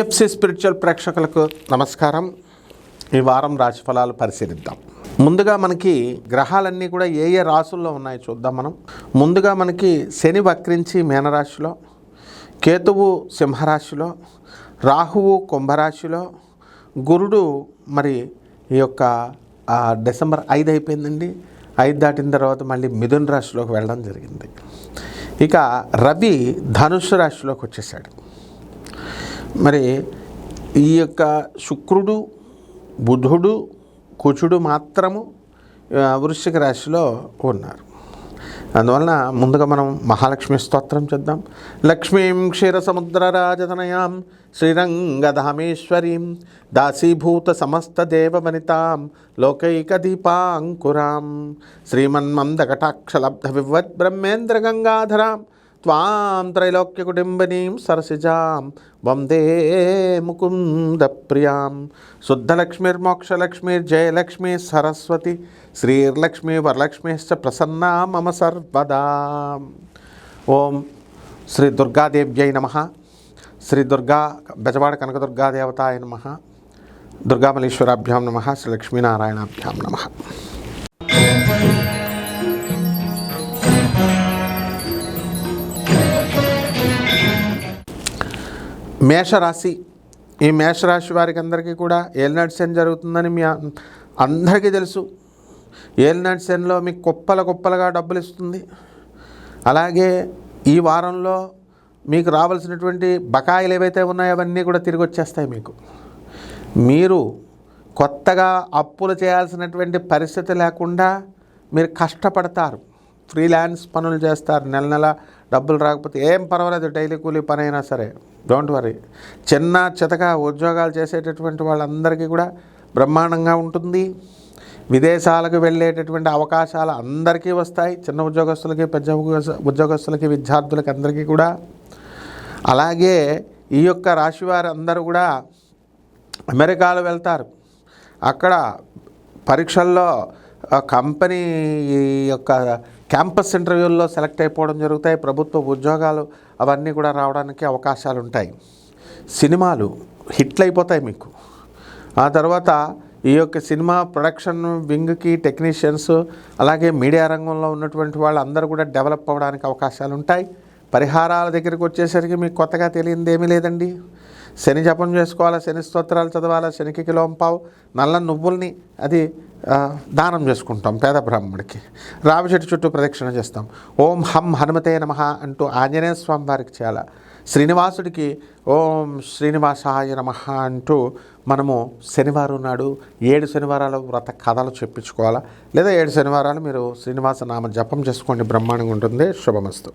PFC spiritual ప్రేక్షకులకు నమస్కారం. ఈ వారం రాశి ఫలాలు పరిశీలిద్దాం. ముందుగా మనకి గ్రహాలన్నీ కూడా ఏ ఏ రాశుల్లో ఉన్నాయో చూద్దాం. ముందుగా మనకి శని వక్రించి మీనరాశిలో, కేతువు సింహరాశిలో, రాహువు కుంభరాశిలో, గురుడు మరి ఈ యొక్క డిసెంబర్ 5 అయిపోయిందండి. 5 దాటిన తర్వాత మళ్ళీ మిథున రాశిలోకి వెళ్ళడం జరిగింది. ఇక రవి ధనుస్సు రాశిలోకి వచ్చేసాడు. మరి ఈ యొక్క శుక్రుడు, బుధుడు, కుజుడు మాత్రము వృశ్చిక రాశిలో ఉన్నారు. అందువలన ముందుగా మనం మహాలక్ష్మి స్తోత్రం చేద్దాం. లక్ష్మీం క్షీరసముద్రరాజతనయాం శ్రీరంగధామేశ్వరీం దాసీభూత సమస్త దేవవనితాం లోకైకదీపాంకురాం శ్రీమన్మందకటాక్షలబ్ధ వివద్ బ్రహ్మేంద్ర గంగాధరాం త్వాం త్రైలోక్యకుటుంబినీం సరసిజాం వందే ముకుంద ప్రియాం శుద్ధలక్ష్మీర్మోక్షలక్ష్మీర్జయలక్ష్మీ సరస్వతి శ్రీర్లక్ష్మీ వరలక్ష్మీశ్చ ప్రసన్నా మమ సర్వదా. ఓం శ్రీ దుర్గాదేవ్యై నమః. శ్రీ దుర్గా బెజవాడ కనకదుర్గాదేవతాయ నమః. దుర్గామలీశ్వరాభ్యాం నమః. శ్రీ లక్ష్మీనారాయణాభ్యాం నమః. మేషరాశి. ఈ మేషరాశి వారికి అందరికీ కూడా ఏలినాటి శని జరుగుతుందని మీ అందరికీ తెలుసు. ఏలినాటి శనిలో మీకు కుప్పలుగా డబ్బులు ఇస్తుంది. అలాగే ఈ వారంలో మీకు రావాల్సినటువంటి బకాయిలు ఏవైతే ఉన్నాయో అవన్నీ కూడా తిరిగి వచ్చేస్తాయి. మీరు కొత్తగా అప్పులు చేయాల్సినటువంటి పరిస్థితి లేకుండా మీరు కష్టపడతారు. ఫ్రీలాన్స్ పనులు చేస్తారు. నెల డబ్బులు రాకపోతే ఏం పర్వాలేదు, డైలీ కూలీ పని అయినా సరే డోంట్ వరీ. చిన్న చితగా ఉద్యోగాలు చేసేటటువంటి వాళ్ళందరికీ కూడా బ్రహ్మాండంగా ఉంటుంది. విదేశాలకు వెళ్ళేటటువంటి అవకాశాలు అందరికీ వస్తాయి. చిన్న ఉద్యోగస్తులకి, పెద్ద ఉద్యోగస్తులకి, విద్యార్థులకి అందరికీ కూడా. అలాగే ఈ యొక్క రాశివారు అందరూ కూడా అమెరికాలో వెళ్తారు. అక్కడ పరీక్షల్లో కంపెనీ యొక్క క్యాంపస్ ఇంటర్వ్యూల్లో సెలెక్ట్ అయిపోవడం జరుగుతాయి. ప్రభుత్వ ఉద్యోగాలు అవన్నీ కూడా రావడానికి అవకాశాలు ఉంటాయి. సినిమాలు హిట్లు అయిపోతాయి మీకు. ఆ తర్వాత ఈ యొక్క సినిమా ప్రొడక్షన్ వింగ్కి టెక్నీషియన్స్, అలాగే మీడియా రంగంలో ఉన్నటువంటి వాళ్ళు అందరూ కూడా డెవలప్ అవ్వడానికి అవకాశాలు ఉంటాయి. పరిహారాల దగ్గరికి వచ్చేసరికి మీకు కొత్తగా తెలియంది ఏమీ లేదండి. శని జపం చేసుకోవాలా, శని స్తోత్రాలు చదవాలా, శనికి కిలోంపావు నల్ల నువ్వుల్ని అది దానం చేసుకుంటాం పేద బ్రాహ్మడికి. రావి చెట్టు చుట్టూ ప్రదక్షిణ చేస్తాం. ఓం హం హనుమతే నమః అంటూ ఆంజనేయ స్వామి వారికి చేయాలి. శ్రీనివాసుడికి ఓం శ్రీనివాసాయ నమః అంటూ మనము శనివారం నాడు 7 శనివారాలు వ్రత కథలు చెప్పించుకోవాలా. లేదా 7 శనివారాలు మీరు శ్రీనివాస నామ జపం చేసుకోండి. బ్రహ్మాండంగా ఉంటుంది. శుభమస్తు.